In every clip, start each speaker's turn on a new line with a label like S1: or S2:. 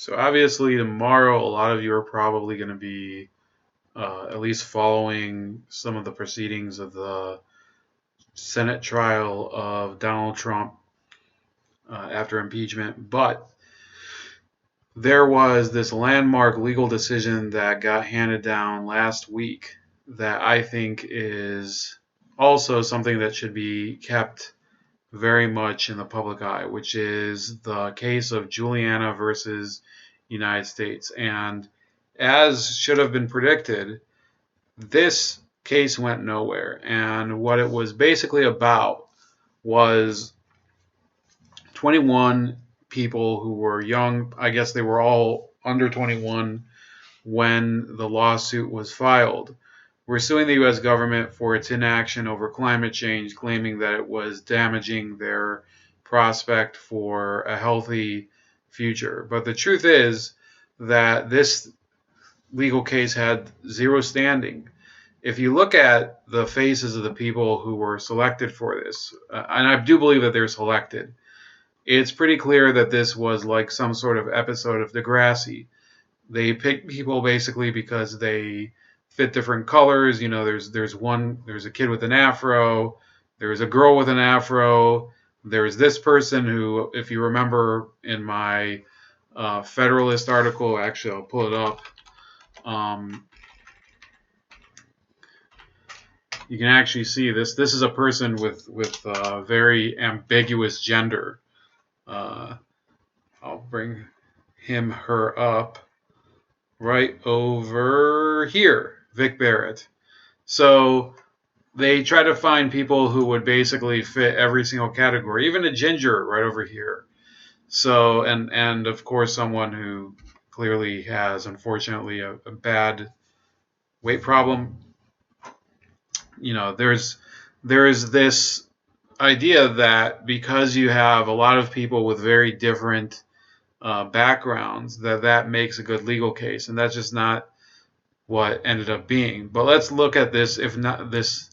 S1: So obviously tomorrow, a lot of you are probably going to be at least following some of the proceedings of the Senate trial of Donald Trump after impeachment. But there was this landmark legal decision that got handed down last week that I think is also something that should be kept very much in the public eye, which is the case of Juliana versus United States. And as should have been predicted, this case went nowhere. And what it was basically about was 21 people who were young. I guess they were all under 21 when the lawsuit was filed. We're suing the U.S. government for its inaction over climate change, claiming that it was damaging their prospect for a healthy future. But the truth is that this legal case had zero standing. If you look at the faces of the people who were selected for this, and I do believe that they're selected, it's pretty clear that this was like some sort of episode of Degrassi. They picked people basically because they fit different colors. You know, there's a kid with an afro, there's a girl with an afro, there's this person who, if you remember in my Federalist article, actually I'll pull it up. You can actually see this. This is a person with very ambiguous gender. I'll bring her up right over here, Vic Barrett. So they try to find people who would basically fit every single category, even a ginger right over here. So, and of course, someone who clearly has, unfortunately, a bad weight problem. You know, there is this idea that because you have a lot of people with very different backgrounds, that makes a good legal case, and that's just not what ended up being. But let's look at this, this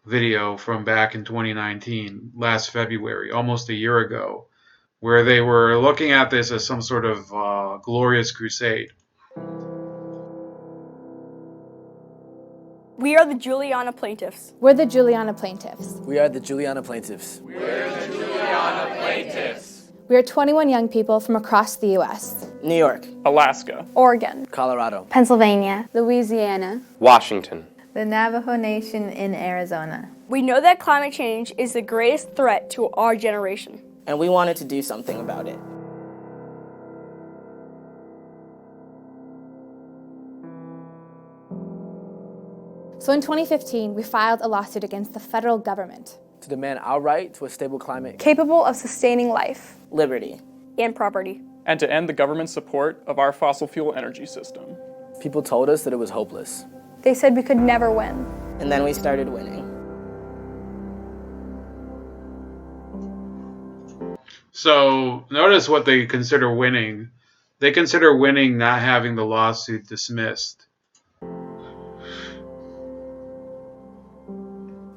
S1: video from back in 2019, last February, almost a year ago, where they were looking at this as some sort of glorious crusade.
S2: We are the Juliana plaintiffs.
S3: We're the Juliana plaintiffs.
S4: We are the Juliana plaintiffs.
S5: We're the Juliana plaintiffs.
S3: We are 21 young people from across the U.S.
S4: New York,
S6: Alaska,
S2: Oregon,
S4: Colorado,
S7: Pennsylvania,
S8: Louisiana,
S9: Washington,
S10: the Navajo Nation in Arizona.
S2: We know that climate change is the greatest threat to our generation.
S4: And we wanted to do something about it.
S3: So in 2015, we filed a lawsuit against the federal government
S4: to demand our right to a stable climate,
S2: capable of sustaining life,
S4: liberty,
S2: and property,
S6: and to end the government support of our fossil fuel energy system.
S4: People told us that it was hopeless.
S2: They said we could never win.
S4: And then we started winning.
S1: So notice what they consider winning. They consider winning not having the lawsuit dismissed.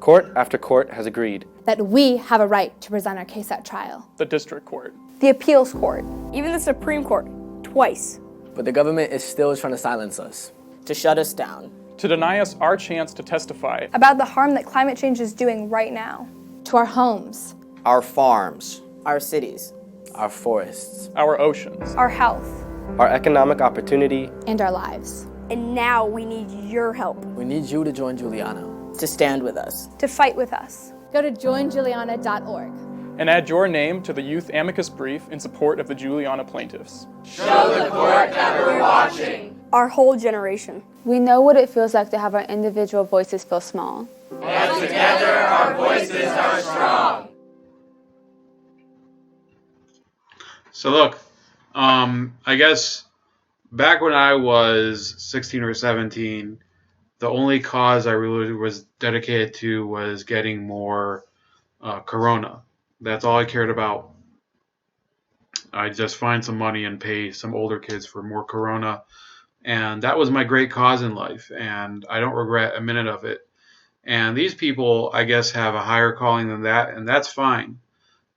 S9: Court after court has agreed
S3: that we have a right to present our case at trial.
S6: The district court,
S2: the appeals court, even the Supreme Court, twice.
S4: But the government is still trying to silence us, to shut us down,
S6: to deny us our chance to testify
S2: about the harm that climate change is doing right now.
S3: To our homes,
S9: our farms,
S4: our cities, our forests,
S6: our oceans,
S2: our health,
S9: our economic opportunity,
S3: and our lives.
S2: And now we need your help.
S4: We need you to join Juliana, to stand with us,
S2: to fight with us.
S3: Go to joinjuliana.org
S6: and add your name to the Youth Amicus Brief in support of the Juliana plaintiffs.
S5: Show the court that we're watching.
S2: Our whole generation.
S8: We know what it feels like to have our individual voices feel small.
S5: But together our voices are strong.
S1: So look, I guess back when I was 16 or 17, the only cause I really was dedicated to was getting more Corona. That's all I cared about. I'd just find some money and pay some older kids for more Corona. And that was my great cause in life. And I don't regret a minute of it. And these people, I guess, have a higher calling than that. And that's fine.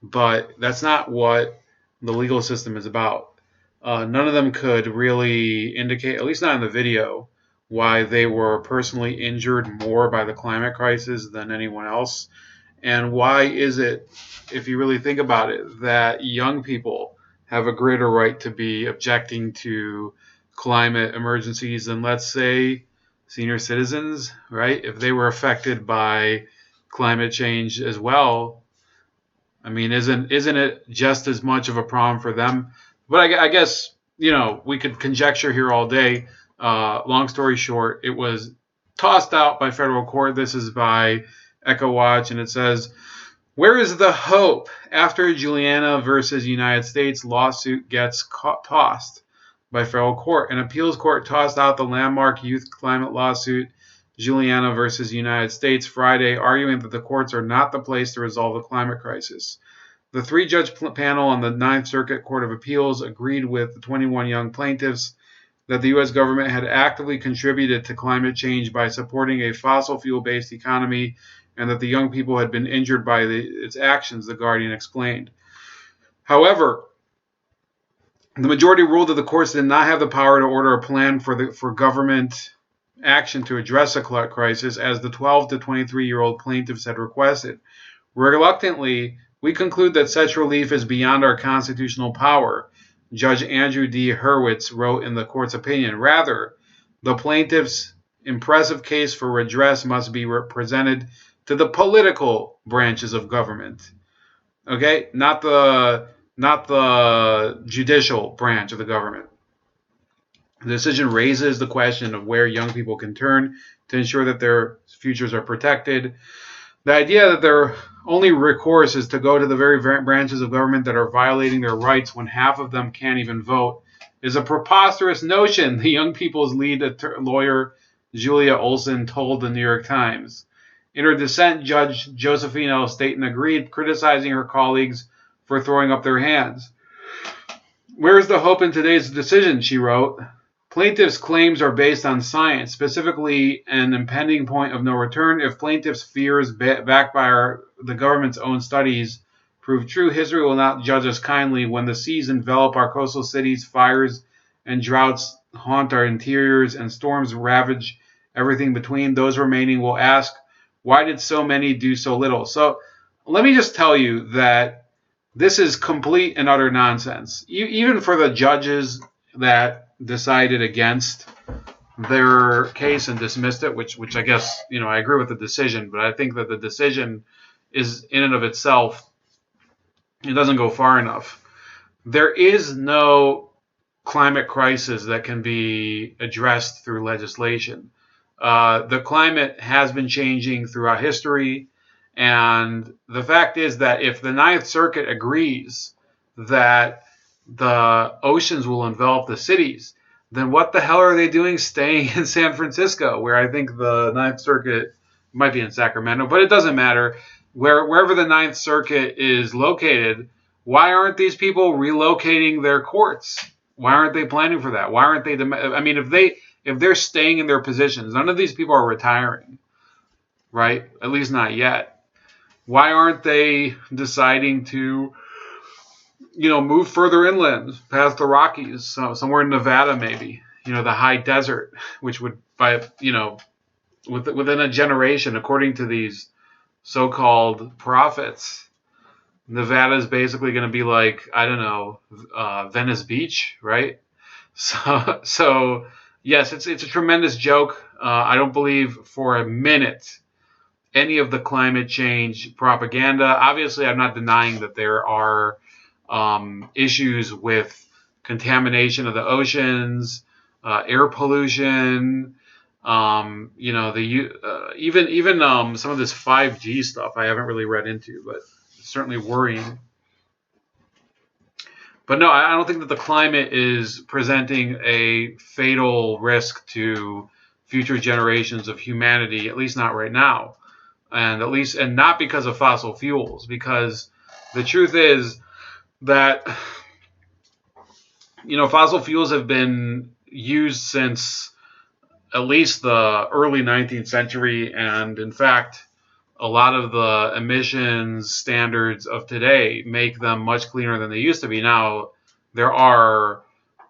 S1: But that's not what the legal system is about. None of them could really indicate, at least not in the video, why they were personally injured more by the climate crisis than anyone else. And why is it, if you really think about it, that young people have a greater right to be objecting to climate emergencies than, let's say, senior citizens, right? If they were affected by climate change as well, I mean, isn't it just as much of a problem for them? But I guess, we could conjecture here all day. Long story short, it was tossed out by federal court. This is by EchoWatch, and it says, where is the hope after Juliana versus United States lawsuit gets tossed by federal court? An appeals court tossed out the landmark youth climate lawsuit, Juliana versus United States, Friday, arguing that the courts are not the place to resolve the climate crisis. The three-judge panel on the Ninth Circuit Court of Appeals agreed with the 21 young plaintiffs that the U.S. government had actively contributed to climate change by supporting a fossil fuel-based economy, and that the young people had been injured by its actions, the Guardian explained. However, the majority ruled that the courts did not have the power to order a plan for government action to address the climate crisis, as the 12 to 23-year-old plaintiffs had requested. Reluctantly, we conclude that such relief is beyond our constitutional power, Judge Andrew D. Hurwitz wrote in the court's opinion. Rather, the plaintiff's impressive case for redress must be presented to the political branches of government. Okay? Not the judicial branch of the government. The decision raises the question of where young people can turn to ensure that their futures are protected. The idea that their only recourse is to go to the very branches of government that are violating their rights when half of them can't even vote is a preposterous notion, the young people's lead lawyer Julia Olson told the New York Times. In her dissent, Judge Josephine L. Staten agreed, criticizing her colleagues for throwing up their hands. Where is the hope in today's decision, she wrote. Plaintiffs' claims are based on science, specifically an impending point of no return. If plaintiffs' fears, backed by the government's own studies, prove true, history will not judge us kindly. When the seas envelop our coastal cities, fires and droughts haunt our interiors, and storms ravage everything between, those remaining will ask, why did so many do so little? So let me just tell you that this is complete and utter nonsense. Even for the judges that decided against their case and dismissed it, which I guess, I agree with the decision, but I think that the decision is in and of itself, it doesn't go far enough. There is no climate crisis that can be addressed through legislation. The climate has been changing throughout history, and the fact is that if the Ninth Circuit agrees that the oceans will envelop the cities, then what the hell are they doing staying in San Francisco, where I think the Ninth Circuit might be in Sacramento, but it doesn't matter. Wherever the Ninth Circuit is located, why aren't these people relocating their courts? Why aren't they planning for that? Why aren't they? I mean, if they're staying in their positions, none of these people are retiring, right? At least not yet. Why aren't they deciding to move further inland past the Rockies, somewhere in Nevada, maybe, the high desert, which would, within a generation, according to these so-called prophets, Nevada is basically going to be like, I don't know, Venice Beach, right? So yes, it's a tremendous joke. I don't believe for a minute any of the climate change propaganda. Obviously, I'm not denying that there are issues with contamination of the oceans, air pollution, even some of this 5G stuff I haven't really read into, but it's certainly worrying. But no, I don't think that the climate is presenting a fatal risk to future generations of humanity, at least not right now, and not because of fossil fuels, because the truth is that fossil fuels have been used since at least the early 19th century, and in fact a lot of the emissions standards of today make them much cleaner than they used to be. Now, there are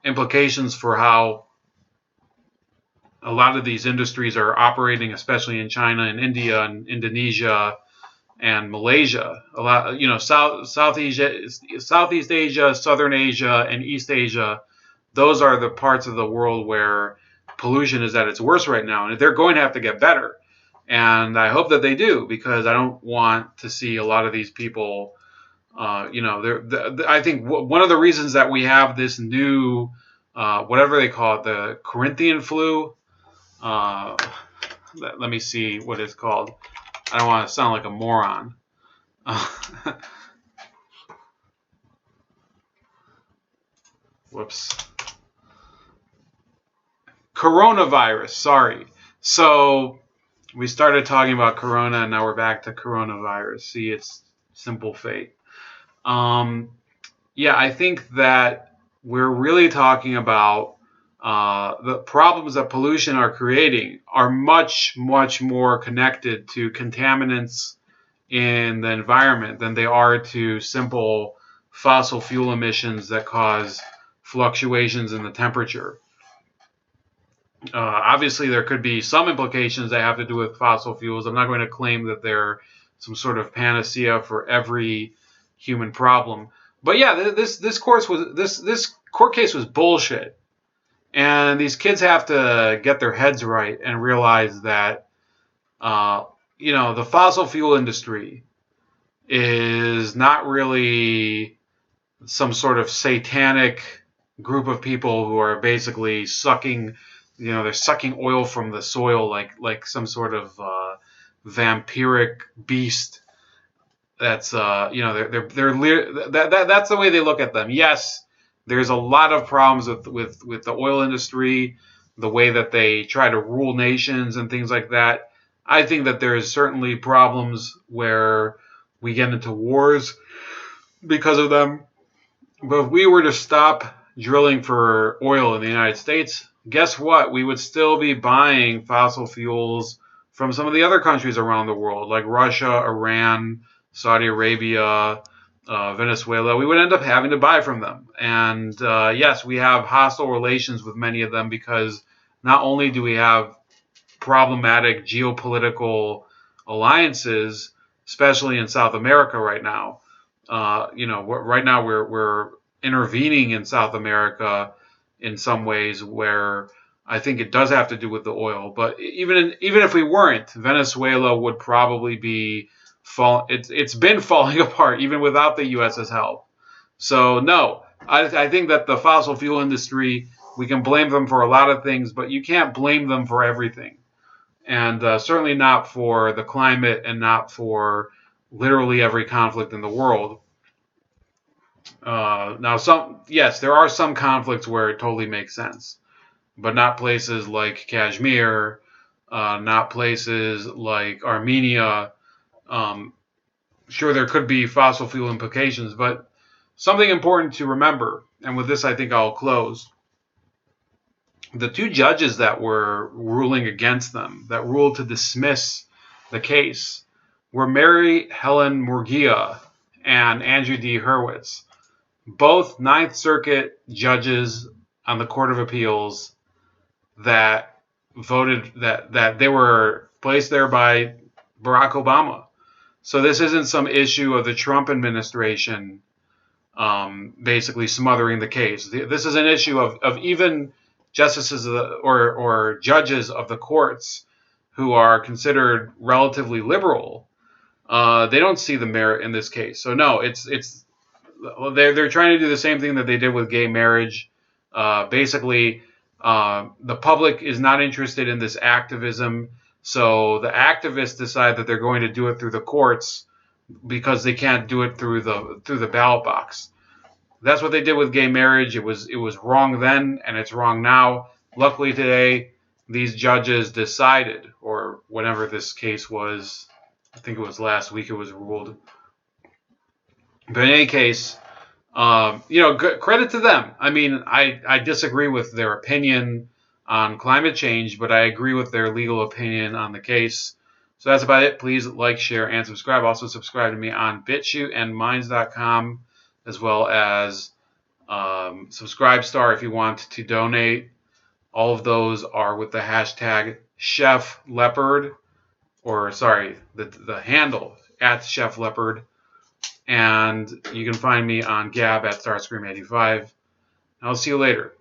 S1: implications for how a lot of these industries are operating, especially in China and India and Indonesia and Malaysia. A lot, Southeast Asia, Southern Asia, and East Asia. Those are the parts of the world where pollution is at its worst right now, and they're going to have to get better. And I hope that they do, because I don't want to see a lot of these people. I think one of the reasons that we have this new, whatever they call it, the Corinthian flu. Let me see what it's called. I don't want to sound like a moron. Whoops. Coronavirus. Sorry. So we started talking about corona, and now we're back to coronavirus. See, it's simple fate. I think that we're really talking about the problems that pollution are creating are much, much more connected to contaminants in the environment than they are to simple fossil fuel emissions that cause fluctuations in the temperature. Obviously, there could be some implications that have to do with fossil fuels. I'm not going to claim that they're some sort of panacea for every human problem. But yeah, this court case was bullshit. And these kids have to get their heads right and realize that, the fossil fuel industry is not really some sort of satanic group of people who are basically sucking, they're sucking oil from the soil like some sort of vampiric beast. That's that's the way they look at them. Yes. There's a lot of problems with the oil industry, the way that they try to rule nations and things like that. I think that there's certainly problems where we get into wars because of them. But if we were to stop drilling for oil in the United States, guess what? We would still be buying fossil fuels from some of the other countries around the world, like Russia, Iran, Saudi Arabia, Venezuela. We would end up having to buy from them. And yes, we have hostile relations with many of them because not only do we have problematic geopolitical alliances, especially in South America right now. Right now we're intervening in South America in some ways where I think it does have to do with the oil. But even if we weren't, Venezuela would probably be it's been falling apart even without the U.S.'s help. So no, I think that the fossil fuel industry, we can blame them for a lot of things, but you can't blame them for everything. And certainly not for the climate and not for literally every conflict in the world. Now, there are some conflicts where it totally makes sense, but not places like Kashmir, not places like Armenia. Sure, there could be fossil fuel implications, but something important to remember, and with this I think I'll close, the two judges that were ruling against them, that ruled to dismiss the case, were Mary Helen Murguia and Andrew D. Hurwitz, both Ninth Circuit judges on the Court of Appeals that voted that they were placed there by Barack Obama. So this isn't some issue of the Trump administration basically smothering the case. This is an issue of even justices or judges of the courts who are considered relatively liberal. They don't see the merit in this case. So no, they're trying to do the same thing that they did with gay marriage. Basically, the public is not interested in this activism. So the activists decide that they're going to do it through the courts because they can't do it through the ballot box. That's what they did with gay marriage. It was wrong then, and it's wrong now. Luckily today, these judges decided, or whenever this case was, I think it was last week it was ruled. But in any case, credit to them. I mean, I disagree with their opinion on climate change, but I agree with their legal opinion on the case. So that's about it. Please like, share, and subscribe. Also subscribe to me on BitChute and Minds.com, as well as Subscribestar if you want to donate. All of those are with the hashtag Chef Leopard, or sorry, the handle at Chef Leopard. And you can find me on Gab at Starscream85. I'll see you later.